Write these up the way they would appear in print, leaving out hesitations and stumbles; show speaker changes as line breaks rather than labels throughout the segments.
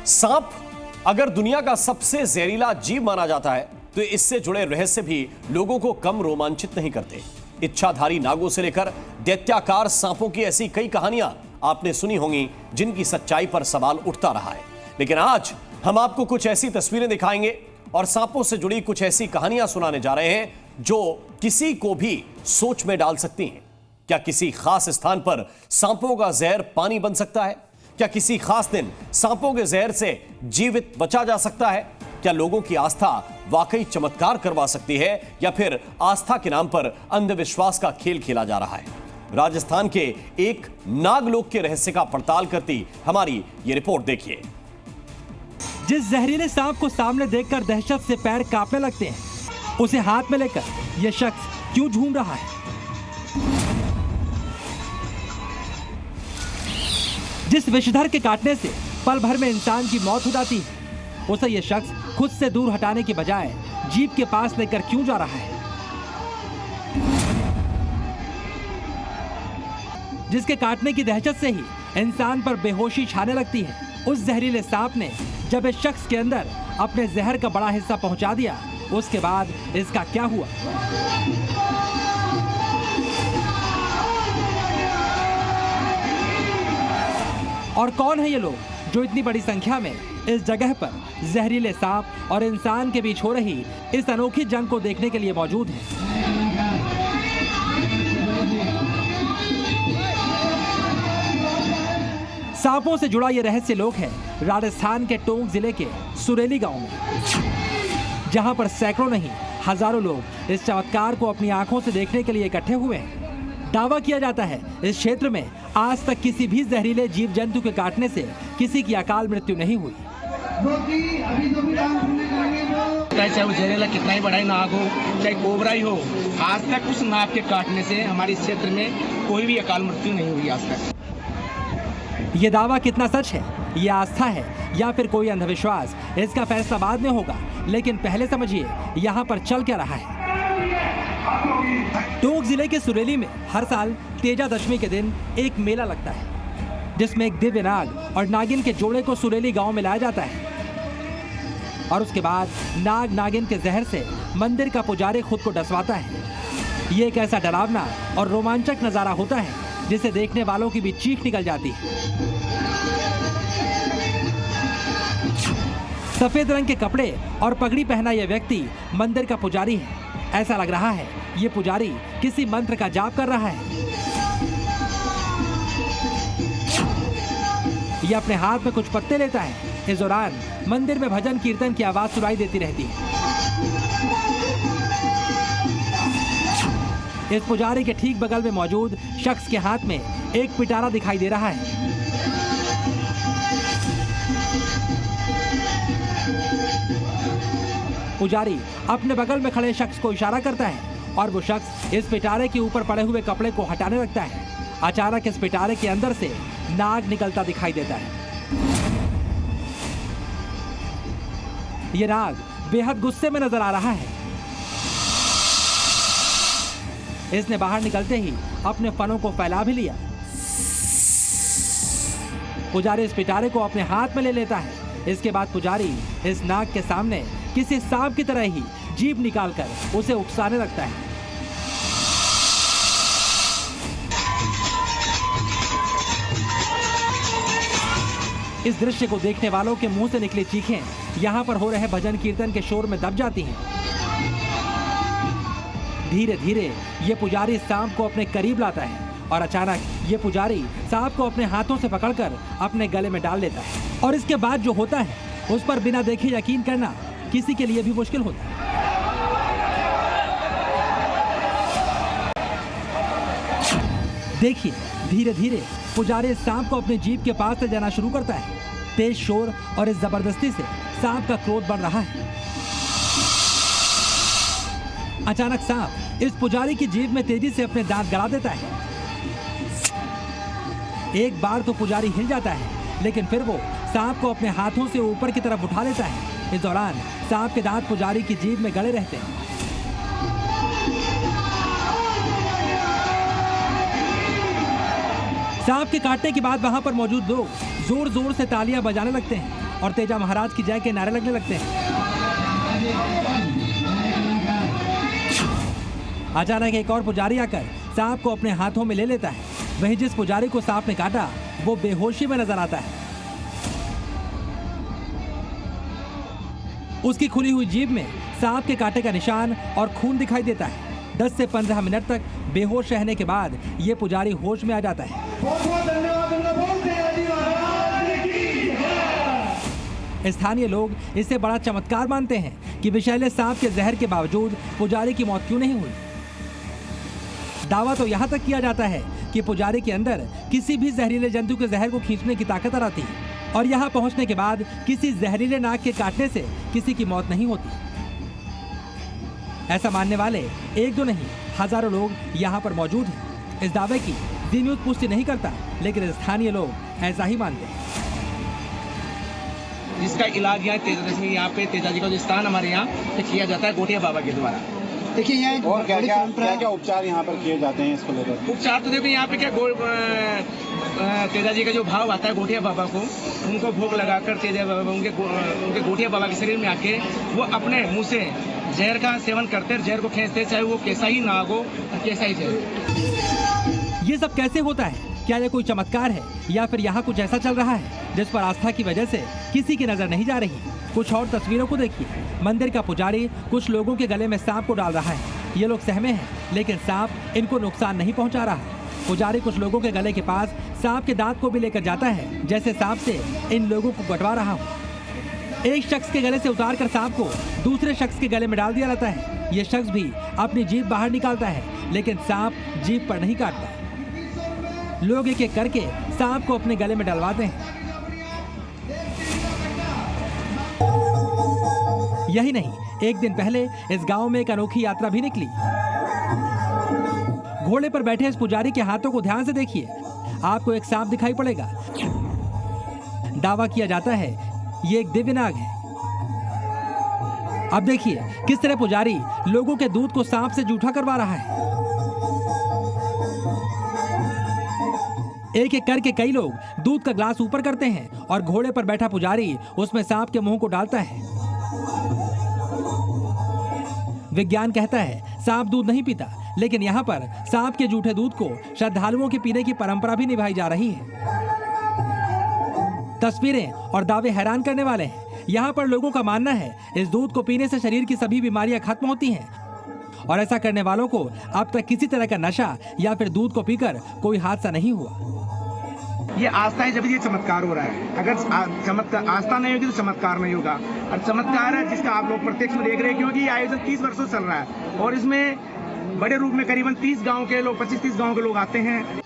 सांप अगर दुनिया का सबसे जहरीला जीव माना जाता है तो इससे जुड़े रहस्य भी लोगों को कम रोमांचित नहीं करते। इच्छाधारी नागों से लेकर दैत्याकार सांपों की ऐसी कई कहानियां आपने सुनी होंगी जिनकी सच्चाई पर सवाल उठता रहा है। लेकिन आज हम आपको कुछ ऐसी तस्वीरें दिखाएंगे और सांपों से जुड़ी कुछ ऐसी कहानियां सुनाने जा रहे हैं जो किसी को भी सोच में डाल सकती हैं। क्या किसी खास स्थान पर सांपों का जहर पानी बन सकता है? क्या किसी खास दिन सांपों के जहर से जीवित बचा जा सकता है? क्या लोगों की आस्था वाकई चमत्कार करवा सकती है या फिर आस्था के नाम पर अंधविश्वास का खेल खेला जा रहा है? राजस्थान के एक नागलोक के रहस्य का पड़ताल करती हमारी ये रिपोर्ट देखिए।
जिस जहरीले सांप को सामने देखकर दहशत से पैर कांपने लगते हैं, उसे हाथ में लेकर यह शख्स क्यों झूम रहा है? जिस विषधर के काटने से पल भर में इंसान की मौत हो जाती है, उसे यह शख्स खुद से दूर हटाने की बजाय जीभ के पास लेकर क्यों जा रहा है? जिसके काटने की दहशत से ही इंसान पर बेहोशी छाने लगती है, उस जहरीले सांप ने जब इस शख्स के अंदर अपने जहर का बड़ा हिस्सा पहुंचा दिया, उसके बाद इसका क्या हुआ? और कौन है ये लोग जो इतनी बड़ी संख्या में इस जगह पर जहरीले सांप और इंसान के बीच हो रही इस अनोखी जंग को देखने के लिए मौजूद हैं? सांपों से जुड़ा ये रहस्य लोक है राजस्थान के टोंक जिले के सुरेली गांव में, जहां पर सैकड़ों नहीं हजारों लोग इस चमत्कार को अपनी आंखों से देखने के लिए इकट्ठे हुए हैं। दावा किया जाता है इस क्षेत्र में आज तक किसी भी जहरीले जीव जंतु के काटने से किसी की अकाल मृत्यु नहीं हुई।
चाहे वो जहरीला कितना ही बड़ा नाग हो, चाहे कोबरा ही हो, आज तक उस नाग के काटने से हमारे क्षेत्र में कोई भी अकाल मृत्यु नहीं हुई आज तक।
ये दावा कितना सच है, ये आस्था है या फिर कोई अंधविश्वास, इसका फैसला बाद में होगा। लेकिन पहले समझिए यहाँ पर चल क्या रहा है। टोंक जिले के सुरेली में हर साल तेजा दशमी के दिन एक मेला लगता है, जिसमें एक दिव्य नाग और नागिन के जोड़े को सुरेली गांव में लाया जाता है और उसके बाद नाग नागिन के जहर से मंदिर का पुजारी खुद को डसवाता है। ये एक ऐसा डरावना और रोमांचक नजारा होता है जिसे देखने वालों की भी चीख निकल जाती है। सफेद रंग के कपड़े और पगड़ी पहना यह व्यक्ति मंदिर का पुजारी है। ऐसा लग रहा है ये पुजारी किसी मंत्र का जाप कर रहा है। ये अपने हाथ में कुछ पत्ते लेता है। इस दौरान मंदिर में भजन कीर्तन की आवाज सुनाई देती रहती है। इस पुजारी के ठीक बगल में मौजूद शख्स के हाथ में एक पिटारा दिखाई दे रहा है। पुजारी अपने बगल में खड़े शख्स को इशारा करता है और वो शख्स इस पिटारे के ऊपर पड़े हुए कपड़े को हटाने लगता है। अचानक इस पिटारे के अंदर से नाग निकलता दिखाई देता है। ये नाग बेहद गुस्से में नजर आ रहा है। इसने बाहर निकलते ही अपने फनों को फैला भी लिया। पुजारी इस पिटारे को अपने हाथ में ले लेता है। इसके बाद पुजारी इस नाग के सामने किसी सांप की तरह ही जीभ निकालकर उसे उकसाने लगता है। इस दृश्य को देखने वालों के मुंह से निकली चीखें यहाँ पर हो रहे भजन कीर्तन के शोर में दब जाती हैं। धीरे धीरे ये पुजारी सांप को अपने करीब लाता है और अचानक ये पुजारी सांप को अपने हाथों से पकड़कर अपने गले में डाल लेता है। और इसके बाद जो होता है उस पर बिना देखे यकीन करना किसी के लिए भी मुश्किल होता है। देखिए धीरे धीरे पुजारी सांप को अपनी जीभ के पास ले जाना शुरू करता है। तेज शोर और इस जबरदस्ती से सांप का क्रोध बढ़ रहा है। अचानक सांप इस पुजारी की जीभ में तेजी से अपने दांत गड़ा देता है। एक बार तो पुजारी हिल जाता है, लेकिन फिर वो सांप को अपने हाथों से ऊपर की तरफ उठा लेता है। इस दौरान सांप के दांत पुजारी की जीभ में गड़े रहते हैं। सांप के काटने के बाद वहां पर मौजूद लोग जोर जोर से तालियां बजाने लगते हैं और तेजा महाराज की जय के नारे लगने लगते हैं। अचानक एक और पुजारी आकर सांप को अपने हाथों में ले लेता है। वहीं जिस पुजारी को सांप ने काटा वो बेहोशी में नजर आता है। उसकी खुली हुई जीभ में सांप के कांटे का निशान और खून दिखाई देता है। 10 से 15 मिनट तक बेहोश रहने के बाद ये पुजारी होश में आ जाता है। स्थानीय लोग इसे बड़ा चमत्कार मानते हैं कि विषैले सांप के जहर के बावजूद पुजारी की मौत क्यों नहीं हुई। दावा तो यहाँ तक किया जाता है कि पुजारी के अंदर किसी भी जहरीले जंतु के जहर को खींचने की ताकत आती है और यहाँ पहुँचने के बाद किसी जहरीले नाग के काटने से किसी की मौत नहीं होती। ऐसा मानने वाले एक दो नहीं, हजारों लोग यहाँ पर मौजूद हैं। इस दावे की जी न्यूज पुष्टि नहीं करता, लेकिन स्थानीय लोग ऐसा ही मानते हैं।
जिसका इलाज यहाँ तेजादशमी यहाँ पे तेजा जी का जो स्थान हमारे यहाँ पे किया जाता है गोटिया बाबा के द्वारा।
देखिए यहाँ
और क्या क्या उपचार यहाँ पर किए जाते हैं इसको लेकर?
उपचार तो देखो यहाँ पे क्या तेजा जी का जो भाव आता है गोटिया बाबा को, उनको भोग लगाकर तेजा बाबा उनके गोटिया बाबा के शरीर में आके वो अपने मुंह से जहर का सेवन करते, जहर को खींचते, चाहे वो कैसा ही नाग हो और कैसा ही जहर।
ये सब कैसे होता है? क्या ये कोई चमत्कार है या फिर यहाँ कुछ ऐसा चल रहा है जिस पर आस्था की वजह से किसी की नजर नहीं जा रही? कुछ और तस्वीरों को देखिए। मंदिर का पुजारी कुछ लोगों के गले में सांप को डाल रहा है। ये लोग सहमे हैं, लेकिन सांप इनको नुकसान नहीं पहुंचा रहा। पुजारी कुछ लोगों के गले के पास सांप के दांत को भी लेकर जाता है, जैसे सांप से इन लोगों को कटवा रहा हो। एक शख्स के गले से उतार कर सांप को दूसरे शख्स के गले में डाल दिया जाता है। ये शख्स भी अपनी जीभ बाहर निकालता है, लेकिन सांप जीभ पर नहीं काटता। लोग एक एक करके सांप को अपने गले में डलवाते हैं। यही नहीं, एक दिन पहले इस गांव में एक अनोखी यात्रा भी निकली। घोड़े पर बैठे इस पुजारी के हाथों को ध्यान से देखिए, आपको एक सांप दिखाई पड़ेगा। दावा किया जाता है ये एक दिव्य नाग है। अब देखिए किस तरह पुजारी लोगों के दूध को सांप से जूठा करवा रहा है। एक एक करके कई लोग दूध का ग्लास ऊपर करते हैं और घोड़े पर बैठा पुजारी उसमें सांप के मुंह को डालता है। विज्ञान कहता है सांप दूध नहीं पीता, लेकिन यहाँ पर सांप के जूठे दूध को श्रद्धालुओं के पीने की परंपरा भी निभाई जा रही है। तस्वीरें और दावे हैरान करने वाले हैं। यहाँ पर लोगों का मानना है इस दूध को पीने से शरीर की सभी बीमारियां खत्म होती हैं और ऐसा करने वालों को अब तक किसी तरह का नशा या फिर दूध को पीकर कोई हादसा नहीं हुआ।
ये आस्था है, जब ये चमत्कार हो रहा है। अगर चमत्कार आस्था नहीं होगी तो चमत्कार नहीं होगा। और चमत्कार है जिसका आप लोग प्रत्यक्ष में देख रहे हैं, क्योंकि ये आयोजन 30 वर्षों से चल रहा है और इसमें बड़े रूप में करीबन 30 गांव के लोग 25-30 गांव के लोग आते हैं।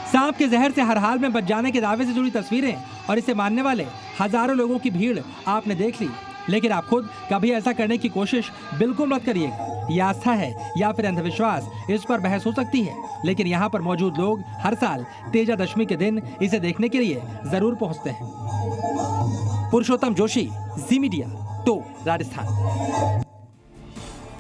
सांप के जहर से हर हाल में बच जाने के दावे से जुड़ी तस्वीरें और इसे मानने वाले हजारों लोगों की भीड़ आपने देख ली, लेकिन आप खुद कभी ऐसा करने की कोशिश बिल्कुल मत करिएगा। ये आस्था है या फिर अंधविश्वास, इस पर बहस हो सकती है, लेकिन यहाँ पर मौजूद लोग हर साल तेजा दशमी के दिन इसे देखने के लिए जरूर पहुँचते हैं। पुरुषोत्तम जोशी, जी मीडिया, तो राजस्थान।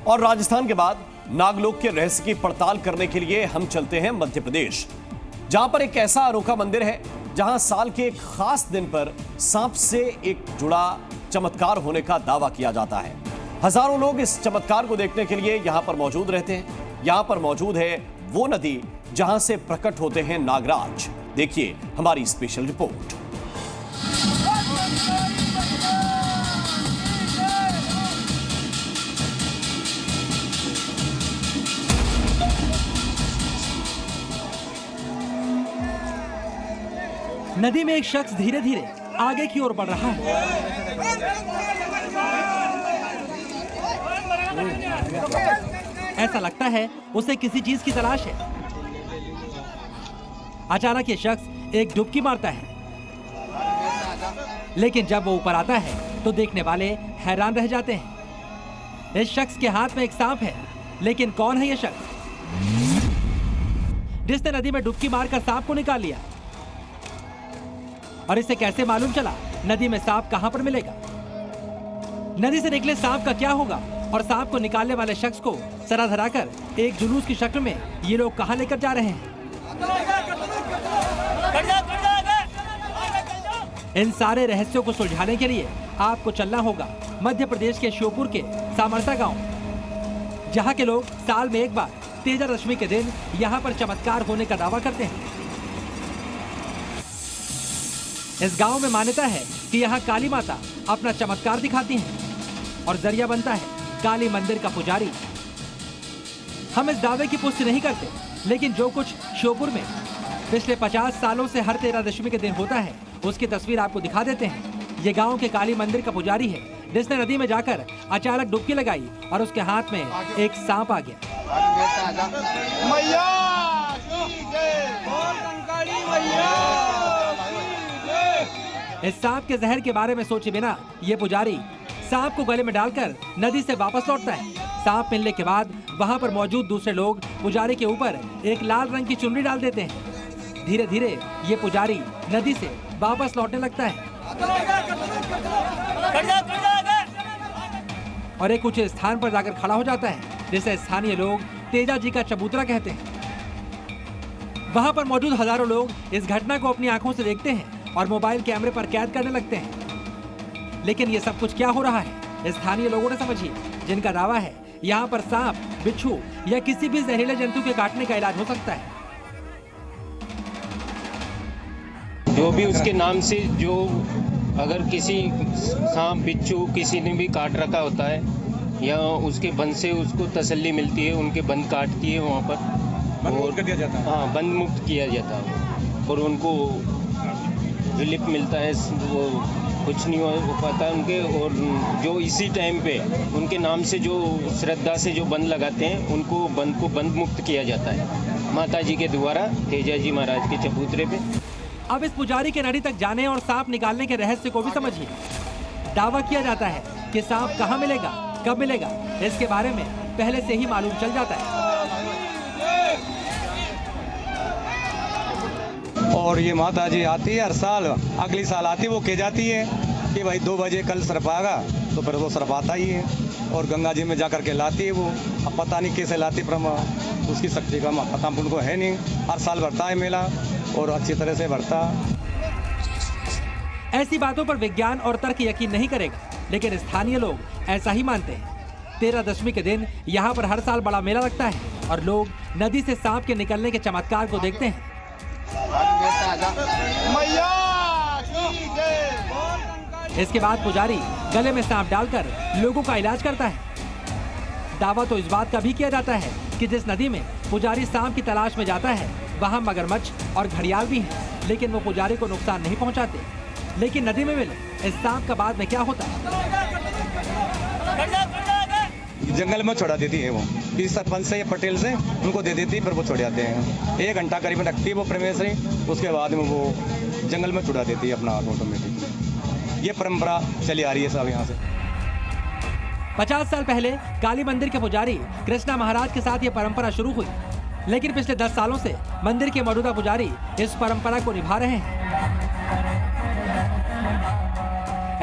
और राजस्थान के बाद नागलोक के रहस्य की पड़ताल करने के लिए हम चलते हैं मध्य प्रदेश, जहां पर एक ऐसा अनोखा मंदिर है जहां साल के एक खास दिन पर सांप से एक जुड़ा चमत्कार होने का दावा किया जाता है। हजारों लोग इस चमत्कार को देखने के लिए यहां पर मौजूद रहते हैं। यहां पर मौजूद है वो नदी जहां से प्रकट होते हैं नागराज। देखिए हमारी स्पेशल रिपोर्ट।
नदी में एक शख्स धीरे धीरे आगे की ओर बढ़ रहा है। ऐसा लगता है उसे किसी चीज की तलाश है। अचानक ये शख्स एक डुबकी मारता है, लेकिन जब वो ऊपर आता है तो देखने वाले हैरान रह जाते हैं। इस शख्स के हाथ में एक सांप है, लेकिन कौन है ये शख्स जिसने नदी में डुबकी मारकर सांप को निकाल लिया? और इसे कैसे मालूम चला नदी में सांप कहां पर मिलेगा? नदी से निकले सांप का क्या होगा? और सांप को निकालने वाले शख्स को सरा धराकर एक जुलूस की शक्ल में ये लोग कहां लेकर जा रहे हैं? इन सारे रहस्यों को सुलझाने के लिए आपको चलना होगा मध्य प्रदेश के श्योपुर के सामरता गांव, जहां के लोग साल में एक बार तेजा दशमी के दिन यहां पर चमत्कार होने का दावा करते हैं। इस गांव में मान्यता है कि यहां काली माता अपना चमत्कार दिखाती हैं और जरिया बनता है काली मंदिर का पुजारी। हम इस दावे की पुष्टि नहीं करते, लेकिन जो कुछ श्योपुर में पिछले 50 सालों से हर तेरह दशमी के दिन होता है उसकी तस्वीर आपको दिखा देते हैं। ये गांव के काली मंदिर का पुजारी है जिसने नदी में जाकर अचानक डुबकी लगाई और उसके हाथ में एक सांप आ गया। इस सांप के जहर के बारे में सोचे बिना ये पुजारी सांप को गले में डालकर नदी से वापस लौटता है। सांप मिलने के बाद वहां पर मौजूद दूसरे लोग पुजारी के ऊपर एक लाल रंग की चुनरी डाल देते हैं। धीरे धीरे ये पुजारी नदी से वापस लौटने लगता है और एक ऊंचे स्थान पर जाकर खड़ा हो जाता है जिसे स्थानीय लोग तेजा जी का चबूतरा कहते हैं। वहां पर मौजूद हजारों लोग इस घटना को अपनी आंखों से देखते हैं और मोबाइल कैमरे पर कैद करने लगते हैं। लेकिन ये सब कुछ क्या हो रहा है स्थानीय लोगों ने समझिए, जिनका दावा है यहाँ पर सांप, बिच्छू या किसी भी जहरीले जंतु के काटने का इलाज हो सकता है।
जो भी उसके नाम से जो अगर किसी सांप बिच्छू किसी ने भी काट रखा होता है या उसके बंद से उसको तसल्ली मिलती है, उनके बंद काटती है वहाँ पर और दिया जाता है। हाँ, बंद मुक्त किया जाता है और उनको रिलीफ मिलता है, वो कुछ नहीं हो पाता उनके। और जो इसी टाइम पे उनके नाम से जो श्रद्धा से जो बंद लगाते हैं उनको बंद मुक्त किया जाता है माता जी के द्वारा तेजा जी महाराज के चबूतरे पे।
अब इस पुजारी के नदी तक जाने और सांप निकालने के रहस्य को भी समझिए। दावा किया जाता है कि सांप कहाँ मिलेगा, कब मिलेगा, इसके बारे में पहले से ही मालूम चल जाता है।
और ये माता जी आती है हर साल, अगली साल आती वो कह जाती है कि भाई 2 बजे कल सर्प आएगा, तो फिर वो सर्प आता ही है और गंगा जी में जाकर के लाती है वो। अब पता नहीं कैसे लाती, उसकी शक्ति का पता उनको है नहीं। हर साल बढ़ता है मेला और अच्छी तरह से बढ़ता।
ऐसी बातों पर विज्ञान और तर्क यकीन नहीं करेगा, लेकिन स्थानीय लोग ऐसा ही मानते हैं। तेरह दशमी के दिन यहाँ पर हर साल बड़ा मेला लगता है और लोग नदी से सांप के निकलने के चमत्कार को देखते हैं। इसके बाद पुजारी गले में सांप डालकर लोगों का इलाज करता है। दावा तो इस बात का भी किया जाता है कि जिस नदी में पुजारी सांप की तलाश में जाता है वहाँ मगरमच्छ और घड़ियाल भी हैं, लेकिन वो पुजारी को नुकसान नहीं पहुँचाते। लेकिन नदी में मिले इस सांप का बाद में क्या होता है?
जंगल में छोड़ा देती है वो, किसी सरपंच से या पटेल से उनको दे देती है, फिर वो छोड़ जाते हैं। 1 घंटा करीब रखती है वो परमेश्वरी, उसके बाद में वो जंगल में छुड़ा देती है अपना ऑटोमेटिक। ये परंपरा चली आ रही है सब यहाँ से।
50 साल पहले काली मंदिर के पुजारी कृष्णा महाराज के साथ ये परंपरा शुरू हुई, लेकिन पिछले 10 सालों से मंदिर के मौजूदा पुजारी इस परंपरा को निभा रहे हैं।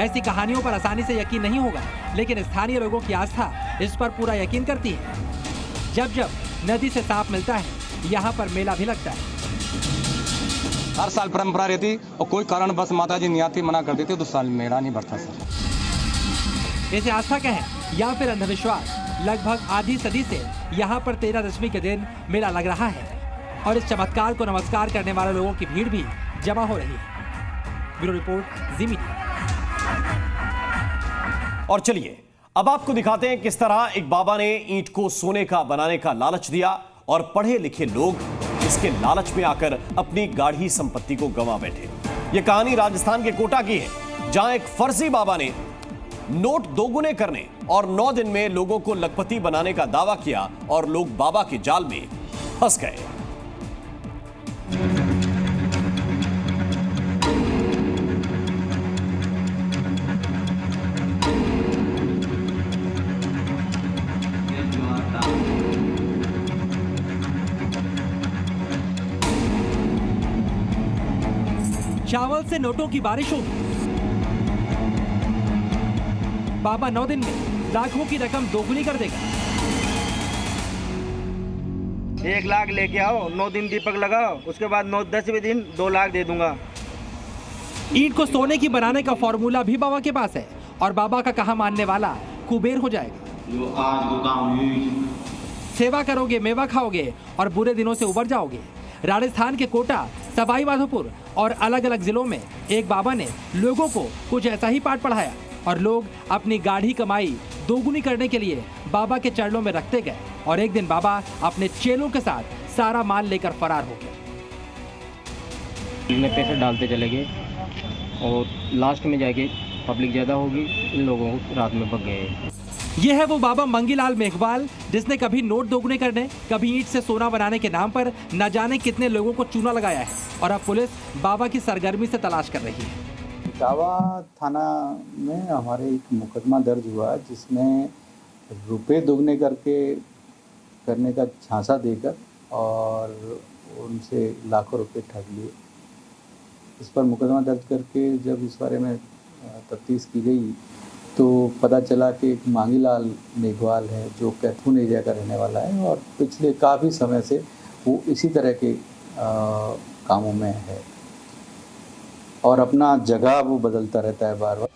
ऐसी कहानियों पर आसानी से यकीन नहीं होगा, लेकिन स्थानीय लोगों की आस्था इस पर पूरा यकीन करती है। जब जब नदी से सांप मिलता है यहाँ पर मेला भी लगता है।
हर साल परंपरा रहती और कोई कारण बस माता जी नहीं आती, मना कर देती तो साल मेला नहीं बढ़ता सर।
इसे आस्था कहें या फिर अंधविश्वास, लगभग आधी सदी से यहाँ पर 13 दशमी के दिन मेला लग रहा है और इस चमत्कार को नमस्कार करने वाले लोगों की भीड़ भी जमा हो रही है। ब्यूरो रिपोर्ट, जी मीडिया।
और चलिए अब आपको दिखाते हैं किस तरह एक बाबा ने ईंट को सोने का बनाने का लालच दिया और पढ़े लिखे लोग इसके लालच में आकर अपनी गाढ़ी संपत्ति को गंवा बैठे। यह कहानी राजस्थान के कोटा की है, जहां एक फर्जी बाबा ने नोट दोगुने करने और 9 दिन में लोगों को लखपति बनाने का दावा किया और लोग बाबा के जाल में फंस गए।
चावल से नोटों की बारिश होगी। बाबा 9 दिन में लाखों की रकम दोगुनी कर देगा।
1 लाख लेके आओ, 9 दिन दीपक लगाओ, उसके बाद 10वें दिन 2 लाख दे दूंगा।
ईंट को सोने की बनाने का फॉर्मूला भी बाबा के पास है और बाबा का कहा मानने वाला कुबेर हो जाएगा। सेवा करोगे, मेवा खाओगे और बुरे दिनों से उबर जाओगे। राजस्थान के कोटा, सवाई माधोपुर और अलग अलग जिलों में एक बाबा ने लोगों को कुछ ऐसा ही पाठ पढ़ाया और लोग अपनी गाढ़ी कमाई दोगुनी करने के लिए बाबा के चरणों में रखते गए और एक दिन बाबा अपने चेलों के साथ सारा माल लेकर फरार हो गए।
में पैसे डालते चले गए और लास्ट में जाके पब्लिक ज़्यादा होगी, इन लोगों को रात में भग गए।
यह है वो बाबा मंगीलाल मेघवाल जिसने कभी नोट दोगुने करने, कभी ईंट से सोना बनाने के नाम पर न जाने कितने लोगों को चूना लगाया है और अब पुलिस बाबा की सरगर्मी से तलाश कर रही है।
इटावा थाना में हमारे एक मुकदमा दर्ज हुआ जिसमें रुपए दोगुने करने का झांसा देकर और उनसे लाखों रुपए ठग लिए। इस पर मुकदमा दर्ज करके जब इस बारे में तफ्तीश की गई तो पता चला कि एक मांगीलाल मेघवाल है जो कैथून एरिया का रहने वाला है और पिछले काफ़ी समय से वो इसी तरह के कामों में है और अपना जगह वो बदलता रहता है बार बार।